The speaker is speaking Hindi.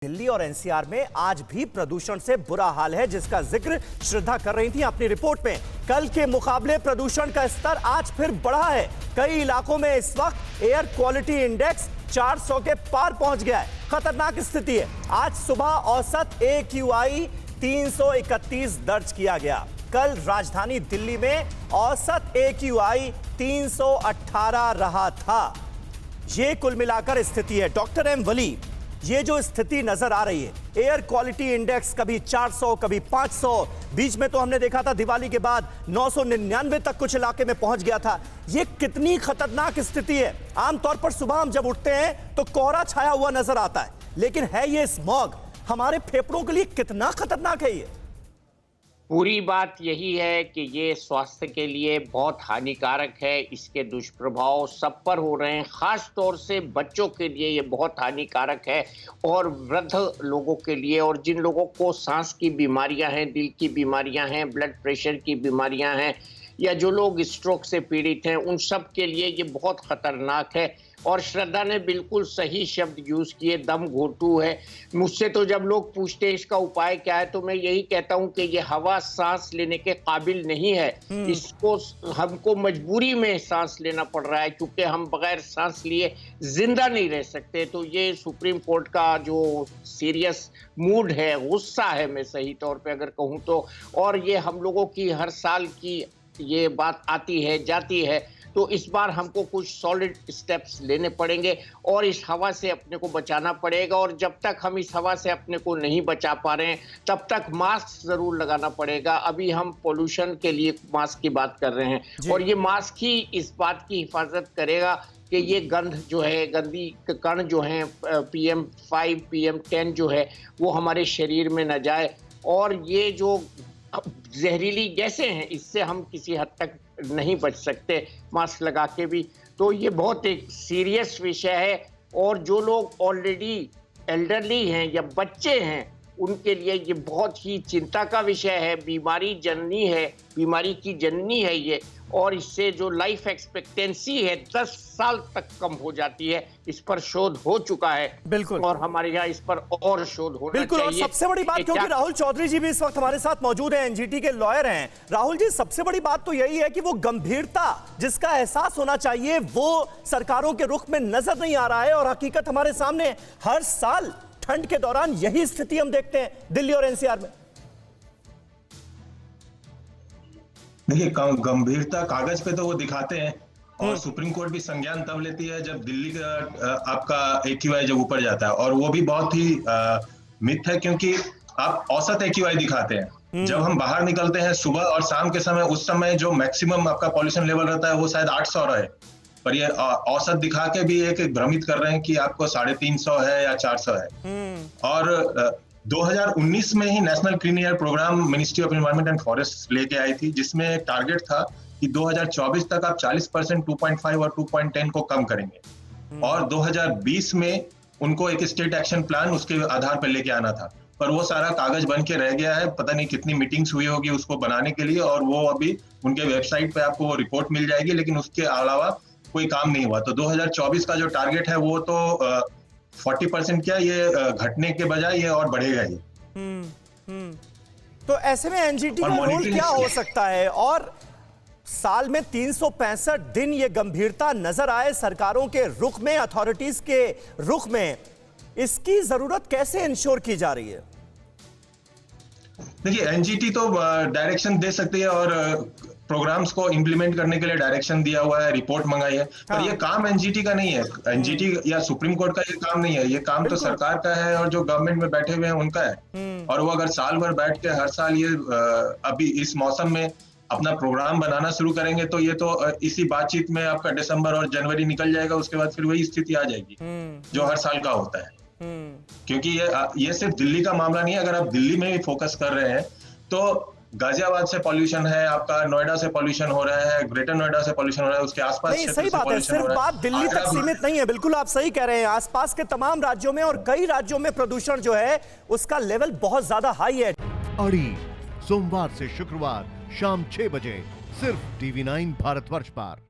दिल्ली और एनसीआर में आज भी प्रदूषण से बुरा हाल है, जिसका जिक्र श्रद्धा कर रही थी अपनी रिपोर्ट में। कल के मुकाबले प्रदूषण का स्तर आज फिर बढ़ा है। कई इलाकों में इस वक्त एयर क्वालिटी इंडेक्स 400 के पार पहुंच गया है। खतरनाक स्थिति है। आज सुबह औसत AQI 331 दर्ज किया गया। कल राजधानी दिल्ली में औसत AQI 318 रहा था। ये कुल मिलाकर स्थिति है। डॉक्टर एम वली, ये जो स्थिति नजर आ रही है, एयर क्वालिटी इंडेक्स कभी 400 कभी 500, बीच में तो हमने देखा था दिवाली के बाद 999 तक कुछ इलाके में पहुंच गया था। ये कितनी खतरनाक स्थिति है। आमतौर पर सुबह हम जब उठते हैं तो कोहरा छाया हुआ नजर आता है, लेकिन है ये स्मॉग हमारे फेफड़ों के लिए कितना खतरनाक है। ये पूरी बात यही है कि ये स्वास्थ्य के लिए बहुत हानिकारक है। इसके दुष्प्रभाव सब पर हो रहे हैं, खास तौर से बच्चों के लिए ये बहुत हानिकारक है और वृद्ध लोगों के लिए, और जिन लोगों को सांस की बीमारियां हैं, दिल की बीमारियां हैं, ब्लड प्रेशर की बीमारियां हैं, या जो लोग स्ट्रोक से पीड़ित हैं, उन सब के लिए ये बहुत खतरनाक है। और श्रद्धा ने बिल्कुल सही शब्द यूज किए, दम घोटू है। मुझसे तो जब लोग पूछते हैं इसका उपाय क्या है, तो मैं यही कहता हूं कि ये हवा सांस लेने के काबिल नहीं है। इसको हमको मजबूरी में सांस लेना पड़ रहा है, क्योंकि हम बगैर सांस लिए जिंदा नहीं रह सकते। तो ये सुप्रीम कोर्ट का जो सीरियस मूड है, गुस्सा है मैं सही तौर पे अगर कहूँ तो, और ये हम लोगों की हर साल की ये बात आती है जाती है। तो इस बार हमको कुछ सॉलिड स्टेप्स लेने पड़ेंगे और इस हवा से अपने को बचाना पड़ेगा। और जब तक हम इस हवा से अपने को नहीं बचा पा रहे हैं, तब तक मास्क जरूर लगाना पड़ेगा। अभी हम पोल्यूशन के लिए मास्क की बात कर रहे हैं, और ये मास्क ही इस बात की हिफाजत करेगा कि ये गंध जो है, गंदी कण जो है, PM5 PM10 जो है, वो हमारे शरीर में न जाए। और ये जो जहरीली गैसें हैं, इससे हम किसी हद तक नहीं बच सकते मास्क लगा के भी। तो ये बहुत एक सीरियस विषय है, और जो लोग ऑलरेडी एल्डरली हैं या बच्चे हैं, उनके लिए ये बहुत ही चिंता का विषय है। बीमारी जननी है, बीमारी की जननी है ये, और इससे जो लाइफ एक्सपेक्टेंसी है 10 साल तक कम हो जाती है। इस पर शोध हो चुका है बिल्कुल, और हमारे यहाँ इस पर और शोध होना बिल्कुल चाहिए। और सबसे बड़ी बात, क्योंकि राहुल चौधरी जी भी इस वक्त हमारे साथ मौजूद हैं, NGT के लॉयर हैं। राहुल जी, सबसे बड़ी बात तो यही है कि वो गंभीरता जिसका एहसास होना चाहिए, वो सरकारों के रुख में नजर नहीं आ रहा है। और हकीकत हमारे सामने है। हर साल ठंड के दौरान यही स्थिति हम देखते हैं दिल्ली और NCR में। देखिए, गंभीरता कागज पे तो वो दिखाते हैं, और सुप्रीम कोर्ट भी संज्ञान तब लेती है जब दिल्ली का आपका AQI जब ऊपर जाता है, और वो भी बहुत ही मिथ है, क्योंकि आप औसत AQI दिखाते हैं। जब हम बाहर निकलते हैं सुबह और शाम के समय, उस समय जो मैक्सिमम आपका पॉल्यूशन लेवल रहता है वो शायद 800 रहे, पर ये औसत दिखा के भी एक भ्रमित कर रहे हैं कि आपको 350 है या 400 है। और 2019 में ही national clean air programme ministry of environment and forest लेके आई थी, जिसमें एक टारगेट था कि 2024 तक आप 40% 2.5 और 2.10 को कम करेंगे, और 2020 में उनको एक स्टेट एक्शन प्लान उसके आधार पर लेके आना था। पर वो सारा कागज बन के रह गया है। पता नहीं कितनी मीटिंग्स हुई होगी उसको बनाने के लिए, और वो अभी उनके वेबसाइट पे आपको वो रिपोर्ट मिल जाएगी, लेकिन उसके अलावा कोई काम नहीं हुआ। तो 2024 का जो टारगेट है वो तो 40% क्या, ये घटने के बजाय ये और बढ़ेगा ही। तो ऐसे में NGT का रोल क्या हो सकता है? और साल में 365 दिन ये गंभीरता नजर आए सरकारों के रुख में, अथॉरिटीज के रुख में, इसकी जरूरत कैसे इंश्योर की जा रही है? देखिए, NGT तो डायरेक्शन दे सकती है और प्रोग्राम्स को इंप्लीमेंट करने के लिए डायरेक्शन दिया हुआ है, रिपोर्ट मंगाई है, पर ये काम NGT का नहीं है। NGT या सुप्रीम कोर्ट का ये काम नहीं है। ये काम तो सरकार का है, और जो गवर्नमेंट में बैठे हुए हैं उनका है। और वो अगर साल भर बैठ के हर साल ये अभी इस मौसम में अपना प्रोग्राम बनाना शुरू करेंगे, तो ये तो इसी बातचीत में आपका दिसंबर और जनवरी निकल जाएगा। उसके बाद फिर वही स्थिति आ जाएगी जो हर साल का होता है। क्योंकि ये सिर्फ दिल्ली का मामला नहीं है। अगर आप दिल्ली में भी फोकस कर रहे हैं, तो गाजियाबाद से पॉल्यूशन है, आपका नोएडा से पॉल्यूशन हो रहा है, ग्रेटर नोएडा से पॉल्यूशन हो रहा है, उसके आसपास नहीं, सही बात है। सिर्फ बात दिल्ली तक सीमित नहीं है, बिल्कुल आप सही कह रहे हैं। आसपास के तमाम राज्यों में और कई राज्यों में प्रदूषण जो है उसका लेवल बहुत ज्यादा हाई है। अड़ी सोमवार से शुक्रवार शाम 6 बजे सिर्फ TV9 भारतवर्ष पर।